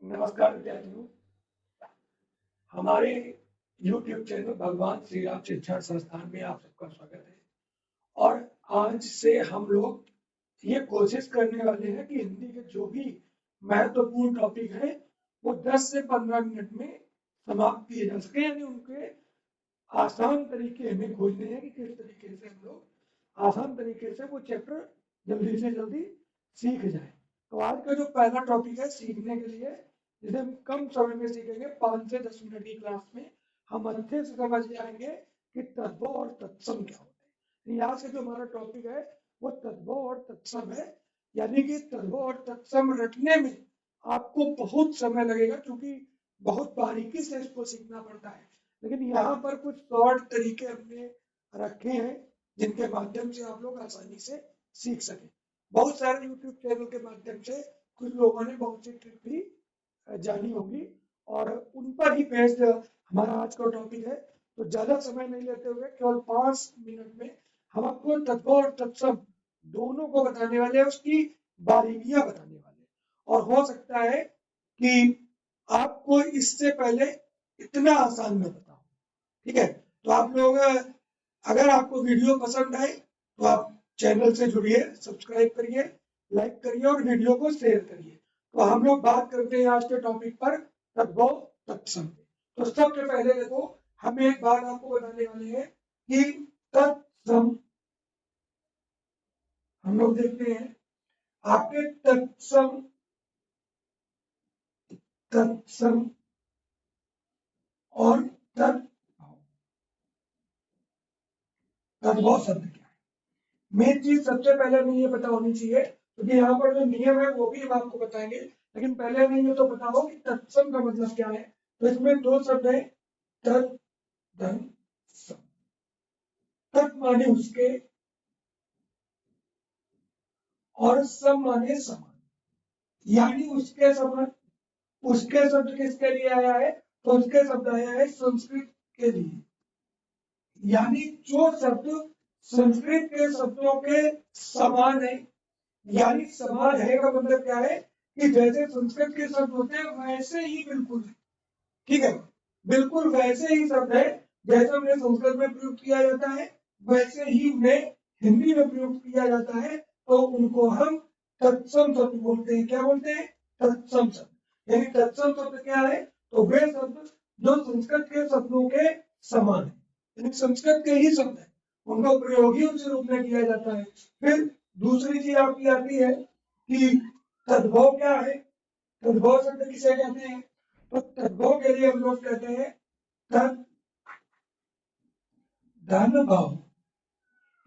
नमस्कार विद्यार्थियों, हमारे YouTube चैनल भगवान श्री राम शिक्षा संस्थान में आप सबका स्वागत है। और आज से हम लोग ये कोशिश करने वाले हैं कि हिंदी के जो भी महत्वपूर्ण टॉपिक है वो 10 से 15 मिनट में समाप्त किए जा सके, यानी उनके आसान तरीके हमें खोजने हैं कि किस तरीके से हम लोग आसान तरीके से वो चैप्टर जल्दी से जल्दी सीख जाए। तो आज का जो पहला टॉपिक है सीखने के लिए, जिसे हम कम समय में सीखेंगे, 5 से 10 मिनट की क्लास में हम अच्छे से समझ जाएंगे कि तद्भव और तत्सम क्या होते हैं। यहाँ से जो हमारा टॉपिक है वो तद्भव और तत्सम है, यानी कि तद्भव और तत्सम रटने में आपको बहुत समय लगेगा क्योंकि बहुत बारीकी से इसको सीखना पड़ता है। लेकिन यहाँ पर कुछ शॉर्ट तरीके हमने रखे हैं जिनके माध्यम से आप लोग आसानी से सीख सकें। बहुत सारे YouTube चैनल के माध्यम से कुछ लोगों ने बहुत सी ट्रिक भी जानी होगी और उन पर ही बेस्ड हमारा आज का टॉपिक है। तो ज्यादा समय नहीं लेते हुए केवल 5 मिनट में हम आपको तद्भव और तत्सम दोनों को बताने वाले हैं, उसकी बारीकियां बताने वाले हैं। और हो सकता है कि आपको इससे पहले इतना आसान में बताऊं, ठीक है? तो आप लोग, अगर आपको वीडियो पसंद आए तो आप चैनल से जुड़िए, सब्सक्राइब करिए, लाइक करिए और वीडियो को शेयर करिए। तो हम लोग बात करते हैं आज के टॉपिक पर, तद्भव तत्सम। तो सबसे पहले देखो, हम एक बात आपको बताने वाले हैं कि तत्सम, हम लोग देखते हैं आपके तत्सम तत्सम और तद्भव शब्द क्या है। मेन चीज सबसे पहले हमें ये पता होनी चाहिए, क्योंकि यहाँ पर जो नियम है वो भी हम आपको बताएंगे, लेकिन पहले हमें ये तो बताओ कि तत्सम का मतलब क्या है। तो इसमें दो शब्द है, तत् धन सम। तत् माने उसके और सम माने समान, यानी उसके समान। उसके शब्द किसके लिए आया है? तो उसके शब्द आया है संस्कृत के लिए, यानी जो शब्द संस्कृत के शब्दों के समान है। यानी समान है का मतलब क्या है कि जैसे संस्कृत के शब्द होते हैं वैसे ही बिल्कुल, ठीक है, बिल्कुल वैसे ही शब्द है जैसे उन्हें संस्कृत में प्रयोग किया जाता है वैसे ही उन्हें हिंदी में प्रयोग किया जाता है। तो उनको हम तत्सम शब्द बोलते हैं। क्या बोलते हैं? तत्सम शब्द। यानी तत्सम शब्द क्या है? तो वे शब्द जो संस्कृत के शब्दों के समान है, यानी संस्कृत के ही शब्द है, उनका प्रयोग ही उस रूप में किया जाता है। फिर दूसरी चीज आपकी आती है कि तद्भव क्या है। तद्भव शब्द किसे कहते हैं? तो तद्भव के लिए हम लोग कहते हैं तत् धन भाव,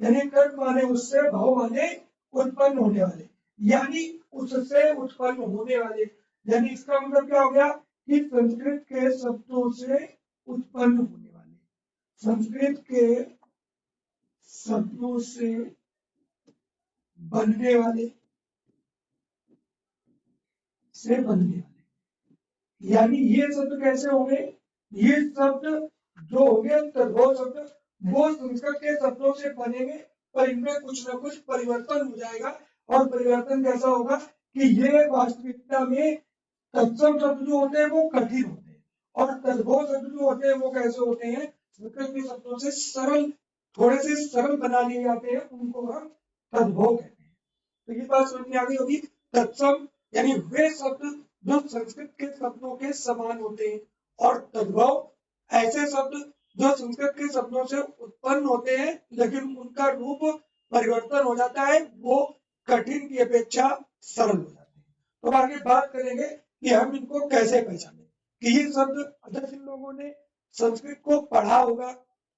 यानी तत् माने उससे, भाव माने उत्पन्न होने वाले, यानी उससे उत्पन्न होने वाले। यानी इसका मतलब क्या हो गया कि संस्कृत के शब्दों से उत्पन्न होने वाले, संस्कृत के शब्दों से बनने वाले, से बनने वाले। यानी ये शब्द कैसे होंगे? ये शब्द जो होंगे तद्भव शब्द, वो संस्कृत के शब्दों से बनेंगे, पर इनमें कुछ ना कुछ परिवर्तन हो जाएगा। और परिवर्तन कैसा होगा कि ये वास्तविकता में तत्सम शब्द जो होते हैं वो कठिन होते हैं, और तद्भव शब्द जो होते हैं वो कैसे होते हैं? संस्कृत के शब्दों से सरल, थोड़े से सरल बना लिए जाते हैं, उनको हम तद्भव कहते हैं। तो ये बात समझ में आ गई होगी। तत्सम यानी वे शब्द जो संस्कृत के शब्दों के समान होते हैं, और तद्भव ऐसे शब्द जो संस्कृत के शब्दों से उत्पन्न होते हैं लेकिन उनका रूप परिवर्तन हो जाता है, वो कठिन की अपेक्षा सरल हो जाते हैं। तो आगे बात करेंगे कि हम इनको कैसे पहचानें, कि ये शब्द, अगर जिन लोगों ने संस्कृत को पढ़ा होगा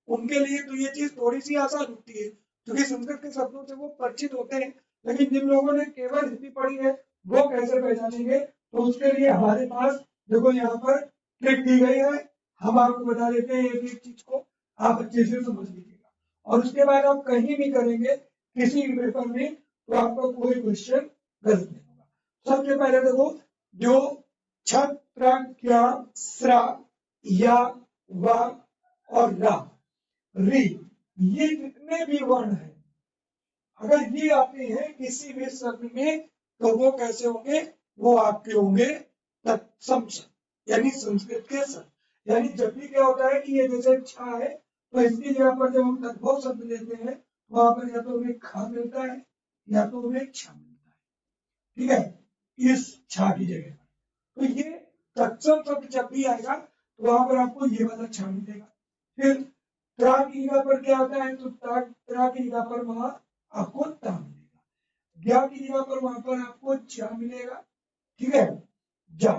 उनके लिए तो ये चीज थोड़ी सी आसान होती है, क्योंकि संस्कृत के शब्दों से वो परिचित होते हैं। लेकिन जिन लोगों ने केवल हिंदी पढ़ी है वो कैसे पहचानेंगे? तो उसके लिए हमारे पास देखो यहाँ पर ट्रिक दी गई है, हम आपको बता देते हैं एक एक चीज को, आप अच्छे से समझ लीजिएगा। और उसके बाद आप कहीं भी करेंगे किसी भी पेपर में तो आपका कोई क्वेश्चन गलत नहीं होगा। सबसे पहले देखो, जो छत्र, क्या, स्रा, या, वा और रा, री, ये जितने भी वर्ण हैं, अगर ये आते हैं किसी भी शब्द में तो वो कैसे होंगे? वो आपके होंगे तत्सम शब्द यानी संस्कृत के शब्द। यानी जब भी क्या होता है कि ये जैसे छा है तो इसकी जगह पर जब हम तद्भव शब्द लेते हैं तो वहां पर या तो हमें खा मिलता है या तो हमें छा मिलता है, ठीक है, इस छा की जगह पर। तो ये तत्सम शब्द जब भी आएगा तो वहां पर आपको ये वाला छा मिलेगा। फिर त्रा की जगह पर क्या आता है तो त्रा की जगह पर वहां आपको ता मिलेगा। ज्ञा की जगह पर वहां पर आपको जा मिलेगा, ठीक है, जा।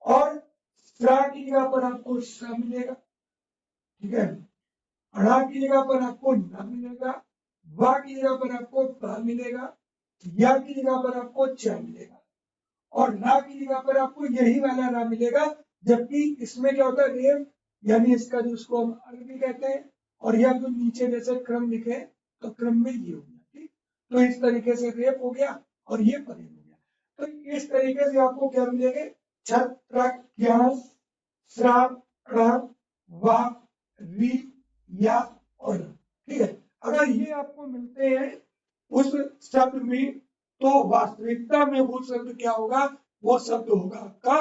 और स्रा की जगह पर आपको स मिलेगा, ठीक है। अड़ा की जगह पर आपको न मिलेगा, वा की जगह पर आपको प मिलेगा, या की जगह पर आपको च मिलेगा, और ना की जगह पर आपको यही वाला ना मिलेगा। जबकि इसमें क्या होता है रेम, यानी इसका जो उसको हम अर्ग भी कहते हैं, और यह जो नीचे जैसे क्रम लिखे तो क्रम में ये हो गया, ठीक। तो इस तरीके से रेप हो गया और ये परेम हो गया। तो इस तरीके से आपको क्या मिलेंगे, छत्र ज्ञास श्राप ऋण वा री या और न। ठीक है, अगर ये आपको मिलते हैं उस शब्द में तो वास्तविकता में वो शब्द क्या होगा, वो शब्द होगा आपका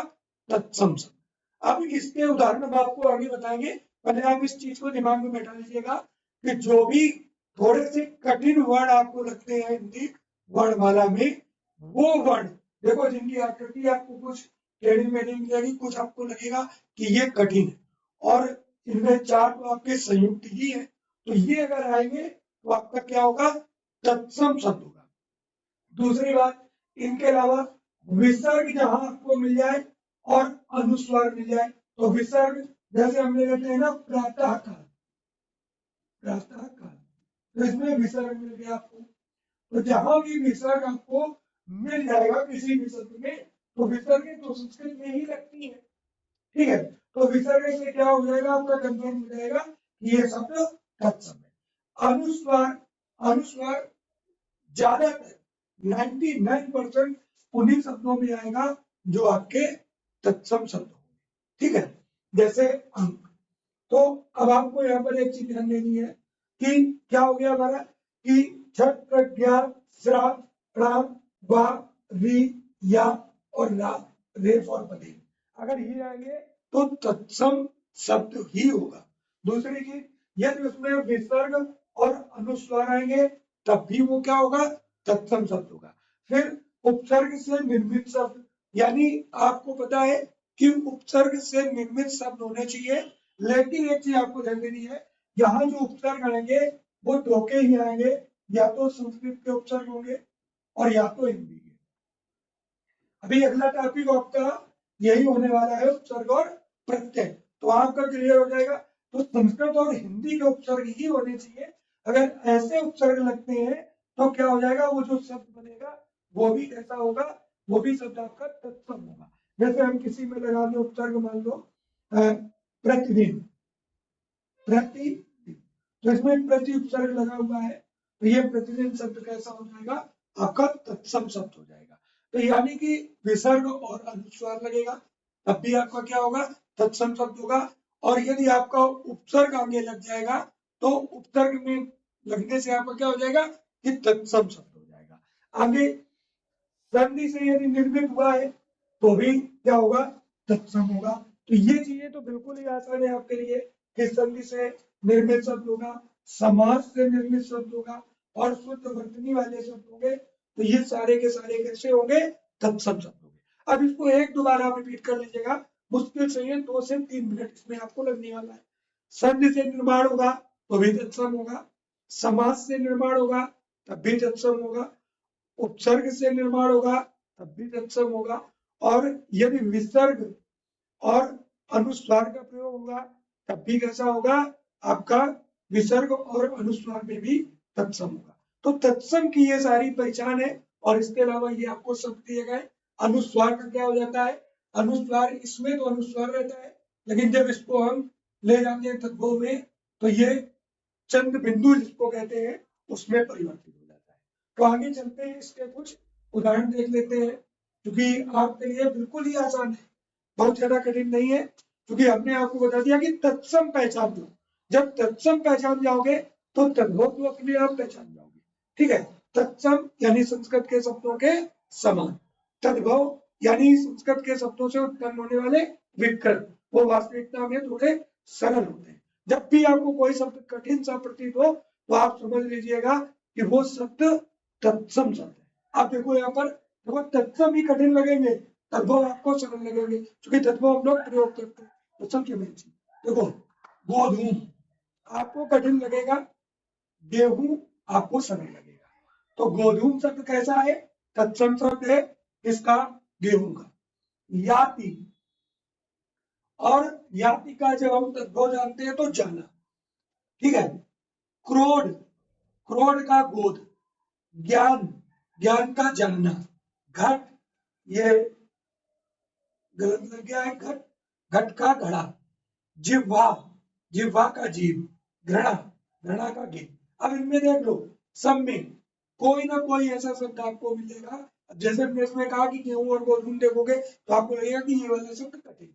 तत्सम शब्द। अब इसके उदाहरण हम आपको आगे बताएंगे, पहले आप इस चीज को दिमाग में बैठा लीजिएगा कि जो भी थोड़े से कठिन वर्ण आपको लगते हैं हिंदी वर्णमाला में, वो वर्ण देखो जिनकी आकृति आपको कुछ टेढ़ी मेढ़ी मिलेगी, कुछ आपको लगेगा कि ये कठिन है, और इनमें चार तो आपके संयुक्त ही है, तो ये अगर आएंगे तो आपका क्या होगा, तत्सम शब्द होगा। दूसरी बात, इनके अलावा विसर्ग जहां आपको मिल जाए और अनुस्वार मिल जाए, तो विसर्ग जैसे हम ले लेते हैं ना प्रातः काल, प्रातः काल, तो इसमें विसर्ग मिल गया आपको। तो जहां भी विसर्ग आपको मिल जाएगा किसी भी शब्द में, तो विसर्ग तो संस्कृत में ही लगती है, ठीक है। तो विसर्ग से क्या हो जाएगा, आपका कंफर्म हो जाएगा कि ये शब्द तत्सम है। अनुस्वार, अनुस्वार ज्यादातर 99% उन्हीं शब्दों में आएगा जो आपके तत्सम शब्द होंगे, ठीक है। जैसे अंक, तो अब आपको यहाँ पर एक चीज ध्यान देनी है कि क्या हो गया हमारा कि छत्र ज्ञा श्रा प्राम वा री या और रा, रेफ और पदे, अगर ये आएंगे तो तत्सम शब्द ही होगा। दूसरी चीज, यदि उसमें विसर्ग और अनुस्वार आएंगे तब भी वो क्या होगा, तत्सम शब्द होगा। फिर उपसर्ग से निर्मित शब्द, यानी आपको पता है कि उपसर्ग से निर्मित शब्द होने चाहिए, लेकिन एक चीज आपको ध्यान देनी है, यहाँ जो उपसर्ग आएंगे वो दो के ही आएंगे, या तो संस्कृत के उपसर्ग होंगे और या तो हिंदी के। अभी अगला टॉपिक आपका यही होने वाला है, उपसर्ग और प्रत्यय, तो आपका क्लियर हो जाएगा। तो संस्कृत और हिंदी के उपसर्ग ही होने चाहिए, अगर ऐसे उपसर्ग लगते हैं तो क्या हो जाएगा, वो जो शब्द बनेगा वो भी कैसा होगा, वो भी शब्द आपका तत्सम होगा। जैसे हम किसी में लगा दें उपसर्ग, मान लो प्रतिदिन, प्रतिदिन, तो इसमें प्रति उपसर्ग लगा हुआ है, तो ये प्रतिदिन शब्द कैसा हो जाएगा, आपका तत्सम शब्द हो जाएगा। तो यानी कि विसर्ग और अनुस्वार लगेगा तब भी आपका क्या होगा, तत्सम शब्द होगा। और यदि आपका उपसर्ग आगे लग जाएगा तो उपसर्ग में लगने से आपका क्या हो जाएगा कि तत्सम शब्द हो जाएगा। आगे संधि से यदि निर्मित हुआ है तो भी क्या होगा, तत्सम होगा। तो ये चीजें तो बिल्कुल ही आसान है आपके लिए कि संधि से निर्मित शब्द होगा, समास से निर्मित शब्द होगा और शुद्ध वर्तनी वाले शब्द होंगे, तो ये सारे के सारे कैसे होंगे, तत्सम शब्द होंगे। अब इसको एक दोबारा रिपीट कर लीजिएगा, मुश्किल से ये 2 से 3 मिनट इसमें आपको लगने वाला है। संधि से निर्माण होगा तो भी तत्सम होगा, समास से निर्माण होगा तब भी तत्सम होगा, उपसर्ग से निर्माण होगा तब भी तत्सम होगा, और यदि विसर्ग और अनुस्वार का प्रयोग होगा तब भी कैसा होगा, आपका विसर्ग और अनुस्वार में भी तत्सम होगा। तो तत्सम की ये सारी पहचान है, और इसके अलावा ये आपको शब्द दिए गए। अनुस्वार का क्या हो जाता है, अनुस्वार इसमें तो अनुस्वार रहता है, लेकिन जब इसको हम ले जाते हैं तद्भव में तो ये चंद बिंदु जिसको कहते हैं उसमें परिवर्तित हो जाता है। तो आगे चलते हैं, इसके कुछ उदाहरण देख लेते हैं, क्योंकि आपके लिए बिल्कुल ही आसान है, बहुत ज्यादा कठिन नहीं है, क्योंकि हमने आपको बता दिया कि तत्सम पहचान लो। जब तत्सम पहचान जाओगे तो तद्भव तो अपने आप पहचान जाओगे, ठीक है। तत्सम यानी संस्कृत के शब्दों के समान, तद्भव यानी संस्कृत के शब्दों से उत्पन्न होने वाले विकृत वो वास्तविकता में थोड़े सरल होते हैं। जब भी आपको कोई शब्द कठिन सा प्रतीत हो तो आप समझ लीजिएगा कि वो शब्द तत्सम शब्द है। आप देखो यहाँ पर देखो तत्सम ही कठिन लगेंगे, तद्भव आपको सरल लगेंगे, क्योंकि तद्भव हम लोग प्रयोग करते हैं। तो सब के देखो गोधूम आपको कठिन लगेगा, गेहूं आपको सरल लगेगा। तो गोधूम शब्द कैसा है? तत्सम शब्द है किसका? गेहूं का। याति, और याति का जब हम तद्भव जानते हैं तो जाना, ठीक है। क्रोध, क्रोध का गोद। ज्ञान, ज्ञान का जानना। घट, ये गलत लग गया है, घट, घट का घड़ा। जिह्वा, जिह्वा का जीव। घृणा, घृणा का घी। अब इनमें देख लो, सब में कोई ना कोई ऐसा शब्द आपको मिलेगा। जैसे मैंने इसमें कहा कि गेहूं और गोधूम देखोगे तो आपको लगेगा कि ये वाला शब्द कठिन है,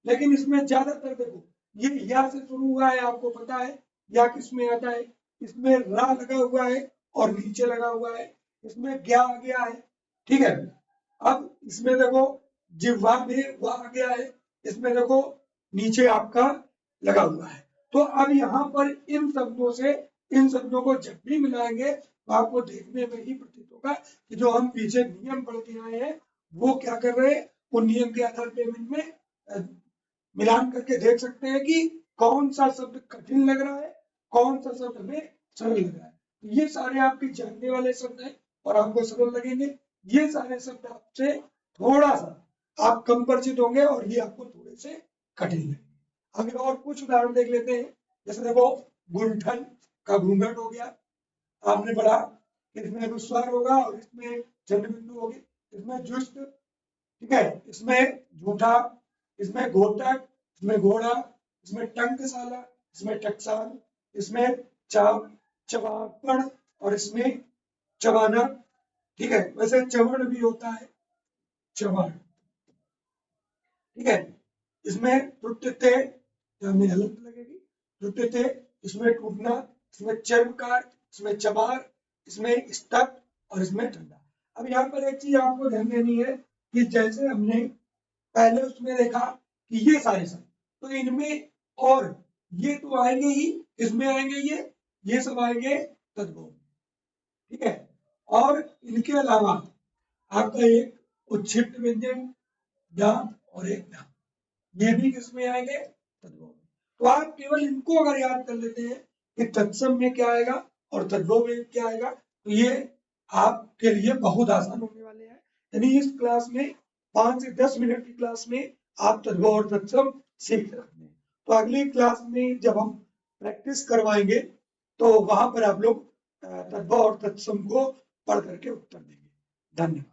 लेकिन इसमें ज्यादातर देखो ये या से शुरू हुआ है, आपको पता है या किसमें आता है? इसमें रा लगा हुआ है और नीचे लगा हुआ है, इसमें ज्ञा आ गया है, ठीक है। अब इसमें देखो जिह्वा में वा आ गया है, इसमें देखो नीचे आपका लगा हुआ है। तो अब यहाँ पर इन शब्दों से इन शब्दों को जब भी मिलाएंगे तो आपको देखने में ही प्रतीत होगा कि जो हम पीछे नियम पढ़ के आए हैं वो क्या कर रहे हैं, उन नियम के आधार पे इनमें मिलान करके देख सकते हैं कि कौन सा शब्द कठिन लग रहा है, कौन सा शब्द हमें सरल लग रहा है। तो ये सारे आपके जानने वाले शब्द हैं और आपको सरल लगेंगे। ये सारे शब्द आपसे थोड़ा सा आप कम परिचित होंगे और ये आपको थोड़े से कठिन लगेंगे। अगर और कुछ उदाहरण देख लेते हैं, जैसे देखो गुंठन का घूंघट हो गया, आपने पढ़ा, इसमें अनुस्वार होगा और इसमें चंद्र बिंदु होगी, इसमें जुष्ट, ठीक है, इसमें झूठा, इसमें घोटक, इसमें घोड़ा, इसमें टंकशाला, इसमें टकसाल, इसमें चवापड़ और इसमें चवाना, ठीक है। वैसे चवण भी होता है, चवण, ठीक है। इसमें टुटते, हमें हलत लगेगी, टुटते, इसमें टूटना, इसमें चर्मकार, इसमें चबार, इसमें स्तक और इसमें ठंडा। अब यहाँ पर एक चीज आपको ध्यान देनी है कि जैसे हमने पहले उसमें देखा कि ये सारे शब्द, तो इनमें और ये तो आएंगे ही, इसमें आएंगे ये सब आएंगे तद्भव, ठीक है। और इनके अलावा आपका एक उच्छिष्ट व्यंजन दांत और एक दांत, ये भी किसमें आएंगे? तद्भव में। तो आप केवल इनको अगर याद कर लेते हैं कि तत्सम में क्या आएगा और तद्भव में क्या आएगा, तो ये आपके लिए बहुत आसान होने वाले हैं। यानी इस क्लास में 5 से 10 मिनट की क्लास में आप तद्भव और तत्सम सीख सकते हैं। तो अगली क्लास में जब हम प्रैक्टिस करवाएंगे तो वहां पर आप लोग तद्भव और तत्सम को पढ़ करके उत्तर देंगे। धन्यवाद।